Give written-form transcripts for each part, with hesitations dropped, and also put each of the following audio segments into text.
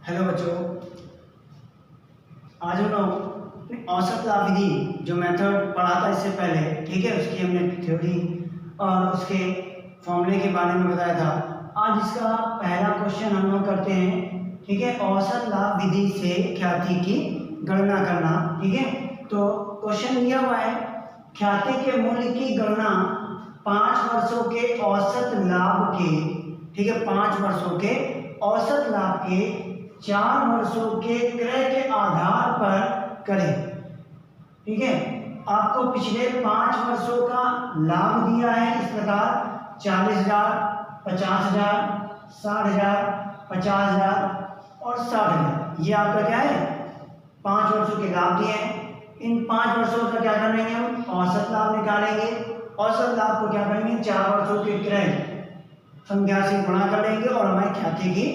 Hello बच्चों, आज हम लोग औसत लाभ विधि जो मेथड पढ़ा था इससे पहले, ठीक है, उसकी हमने थ्योरी और उसके फॉर्मूले के बारे में बताया था। आज इसका पहला क्वेश्चन हम लोग करते हैं, ठीक है। औसत लाभ विधि से ख्याति की गणना करना, ठीक है। तो क्वेश्चन दिया हुआ है, ख्याति के मूल्य की गणना 5 वर्षों के औसत लाभ के, ठीक है, 5 वर्षों के औसत लाभ के 4 वर्षों के क्रय के आधार पर करें, ठीक है। आपको पिछले 5 वर्षों का लाभ दिया है इस प्रकार 40,000, 50,000, 60,000, 50,000 और 60,000। ये आपका क्या है, 5 वर्षों के लाभ दिए हैं। इन 5 वर्षों का क्या करेंगे, हम औसत लाभ निकालेंगे। औसत लाभ को क्या करेंगे, 4 वर्षों के क्रय संख्या से गुणा कर लेंगे और हमारी ख्याति की,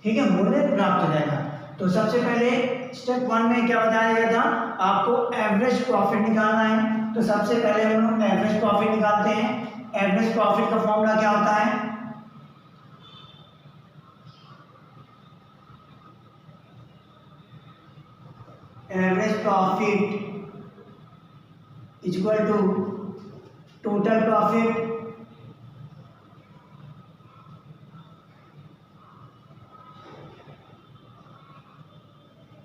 ठीक है, मूल्य प्राप्त हो जाएगा। तो सबसे पहले स्टेप 1 में क्या बताया गया था, आपको एवरेज प्रॉफिट निकालना है। तो सबसे पहले हम लोग एवरेज प्रॉफिट निकालते हैं। एवरेज प्रॉफिट का फॉर्मूला क्या होता है, average profit equal to total profit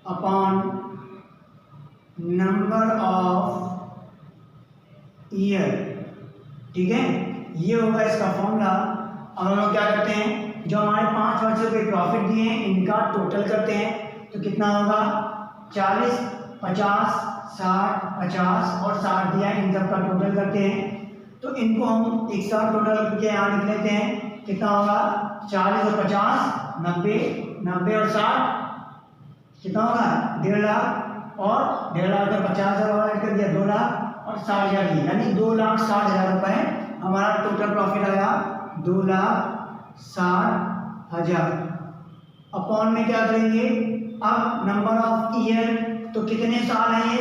upon number of year, ठीक है। ये होगा इसका फॉर्मूला। अब हम लोग क्या करते हैं, जो हमारे 5 वर्षों के प्रॉफिट दिए हैं इनका टोटल करते हैं। तो कितना होगा, 40, 50, 60, 50 और 60 दिया है, इन सब का टोटल करते हैं। तो इनको हम एक साथ टोटल करके यहाँ लिख लेते हैं। कितना होगा, 40 और 50 90, 90 और 60 कितना होगा, 1.5 लाख, और 1.5 लाख का 50,000 ऐड कर दिया, 2 लाख और 60,000 दिए, यानी 2,60,000 रुपए हमारा टोटल प्रॉफिट आया। 2,60,000 अपॉन में क्या करेंगे, अब नंबर ऑफ ईयर, तो कितने साल हैं ये,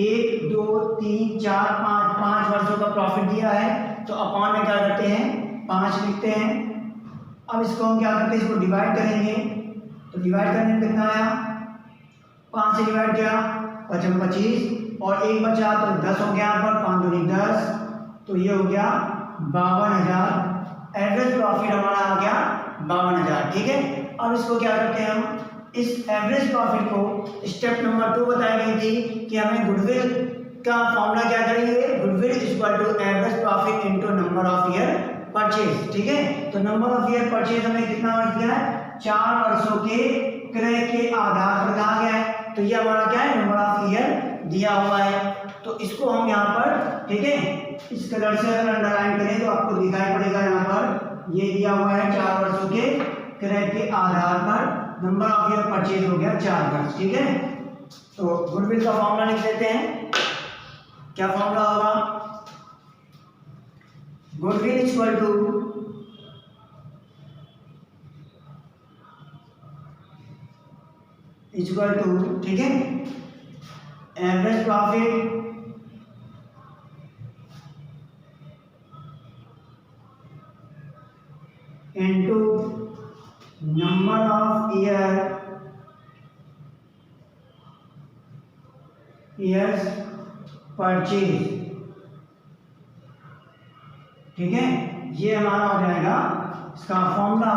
1 2 3 4 5, 5 वर्षों का प्रॉफिट दिया है। तो अपॉन में क्या करते हैं, 5 लिखते हैं। अब इसको हम क्या करते हैं, इसको डिवाइड करेंगे। तो डिवाइड करने में कितना आया, 5 से डिवाइड किया, 5 25 और 1 बचा तो 10 हो गया, यहाँ पर 5 दूनी 10, तो ये हो गया 52,000। एवरेज प्रॉफिट हमारा आ गया 52,000, ठीक है। अब इसको क्या करते हैं, हम इस एवरेज प्रॉफिट को स्टेप नंबर 2 बताई गई थी कि हमें गुडविल का फॉर्मूला क्या करेंगे, goodwill equal to average profit into number of year purchase, ठीक है। तो नंबर ऑफ ईयर परचेज हमें कितना दिया है, 4 वर्षों के क्रय के आधार पर कहा गया है। तो ये हमारा क्या है, नंबर ऑफ ईयर दिया हुआ है। तो इसको हम यहाँ पर, ठीक है, इस कलर से अगर अंडरलाइन करें तो आपको दिखाई पड़ेगा, यहाँ पर ये दिया हुआ है 4 वर्षों के क्रय के आधार पर नंबर ऑफ ईयर परचेज हो गया 4 वर्ष, ठीक है। तो गुडविल का फॉर्मूला लिख लेते हैं। क्या फॉर्मूला होगा, गुडविल इक्वल टू ठीक है, average profit into number of years purchase, ठीक है। ये हमारा हो जाएगा इसका formula,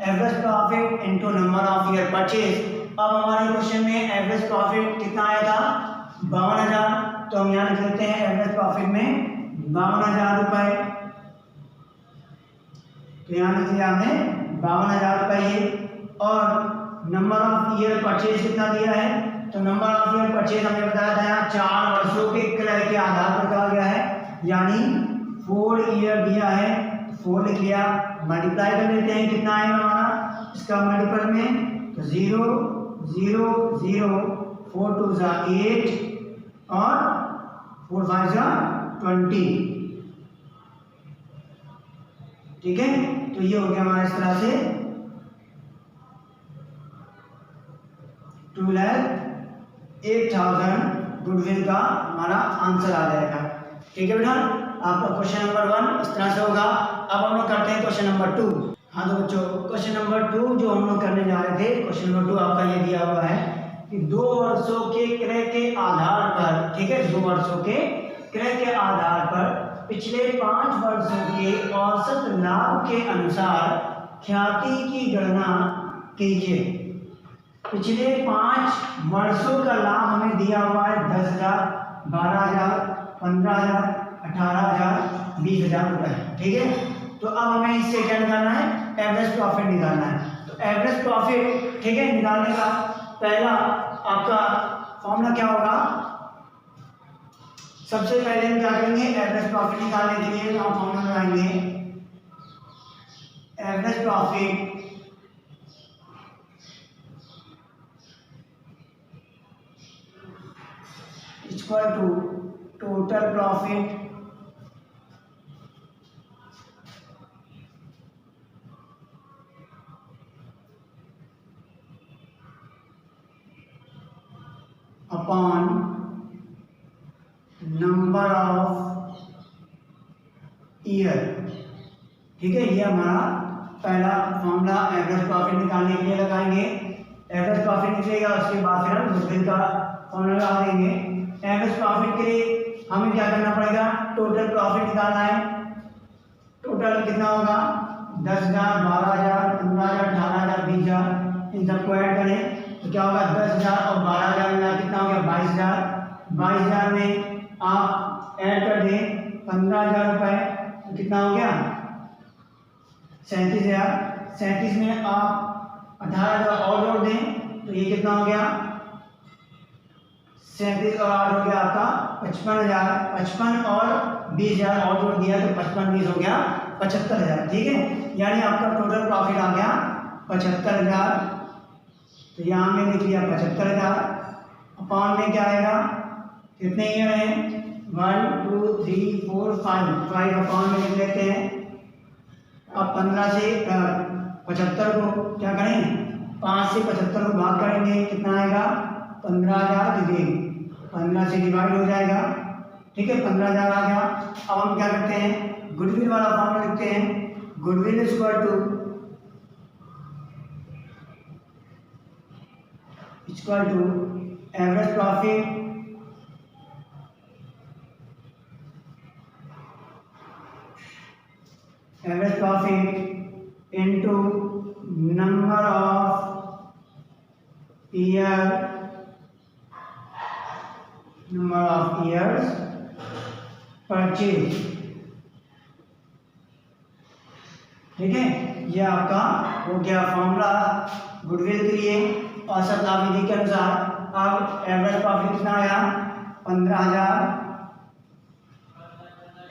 average profit into number of year purchase. अब हमारे क्वेश्चन में एवरेज प्रॉफिट कितना आया था, 52,000। तो हम यहाँ लिख लेते हैं एवरेज प्रॉफिट में 52,000 रुपए। तो यहाँ लिख लिया हमने 52,000 रुपए ये। और नंबर ऑफ ईयर परचेज कितना दिया है, तो नंबर ऑफ ईयर परचेज हमें बताया था यहाँ 4 वर्षों के क्रय के आधार पर कहा गया है, यानी 4 ईयर दिया है। 4 लिख लिया, मल्टीप्लाई कर लेते हैं, कितना आएगा हमारा इसका मल्टीपल में, तो 0 0 0, 4 2 जा 8 और 4 5 जा 20, ठीक है। तो ये हो गया हमारा इस तरह से 2,08,000 गुडविल का हमारा आंसर आ जाएगा, ठीक है बेटा। आपका क्वेश्चन नंबर 1 इस तरह से होगा। अब हम लोग करते हैं क्वेश्चन नंबर 2। हाँ तो बच्चों क्वेश्चन नंबर 2 जो हम लोग करने जा रहे थे, क्वेश्चन नंबर 2 आपका ये दिया हुआ है कि 2 वर्षों के क्रय के आधार पर, ठीक है, 2 वर्षों के क्रय के आधार पर पिछले 5 वर्षों के औसत लाभ के अनुसार ख्याति की गणना कीजिए। पिछले 5 वर्षों का लाभ हमें दिया हुआ है 10,000, 12,000, 15,000, 18,000, 20,000 रुपए, ठीक है। तो अब हमें इससे क्या निकालना है, एवरेज प्रॉफिट निकालना है। तो एवरेज प्रॉफिट, ठीक है, निकालने का पहला आपका फॉर्मूला क्या होगा, सबसे पहले हम क्या करेंगे, एवरेज प्रॉफिट निकालने के लिए हम फॉर्मूला लगाएंगे, average profit equal to total profit upon number of year, ठीक है। ये हमारा पहला फॉर्मूला एवरेज प्रॉफिट निकालने के लिए लगाएंगे। एवरेज प्रॉफिट निकलेगा, उसके बाद फिर हम गुडविल का फॉर्मूला लगा देंगे। एवरेज प्रॉफिट के लिए हमें क्या करना पड़ेगा, टोटल प्रॉफिट निकालना है। टोटल कितना होगा, 10,000, 12,000, 15,000, 18,000, 20,000, इन सबको ऐड करें तो क्या होगा, 10,000 और 12,000 मिला कितना हो गया, 22,000। 22,000 में आप ऐड कर दें 15,000 रुपए तो कितना हो गया, 37,000। 37 में आप 18,000 और जोड़ दें तो ये कितना हो गया, 37 और 8 हो गया आपका 55,000। 55 और 20,000 और जोड़ दिया तो 55 20 हो गया 75,000, ठीक है। यानी आपका टोटल प्रॉफिट आ गया 75,000। तो यहाँ में लिख लिया 75,000। अपॉन में क्या आएगा, कितने ईयर हैं, 1 2 3 4 5 अपॉन में लिख लेते हैं। अब 15 से 75 को क्या करें, 5 से 75 को भाग करेंगे, कितना आएगा, 15,000 डिवाइड 15 से डिवाइड हो जाएगा, ठीक है, 15,000 आ गया। अब हम क्या करते हैं, गुडविल वाला फॉर्मूला लिखते हैं, goodwill is equal to average profit into number of years purchase, ठीक है। ये आपका हो गया फॉर्मूला गुडविल के लिए औसत लाभ विधि के अनुसार। अब एवरेज प्रॉफिट कितना आया, 15,000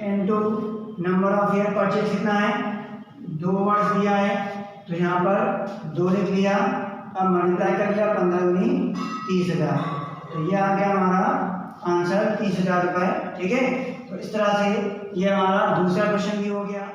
into number of year purchase कितना है, 2 वर्ष दिया है तो यहाँ पर 2 लिख लिया। अब मल्टीप्लाई कर लिया, 15 दूनी 30,000, तो ये आ गया हमारा आंसर 30,000 रुपये, ठीक है। तो इस तरह से ये हमारा दूसरा क्वेश्चन भी हो गया।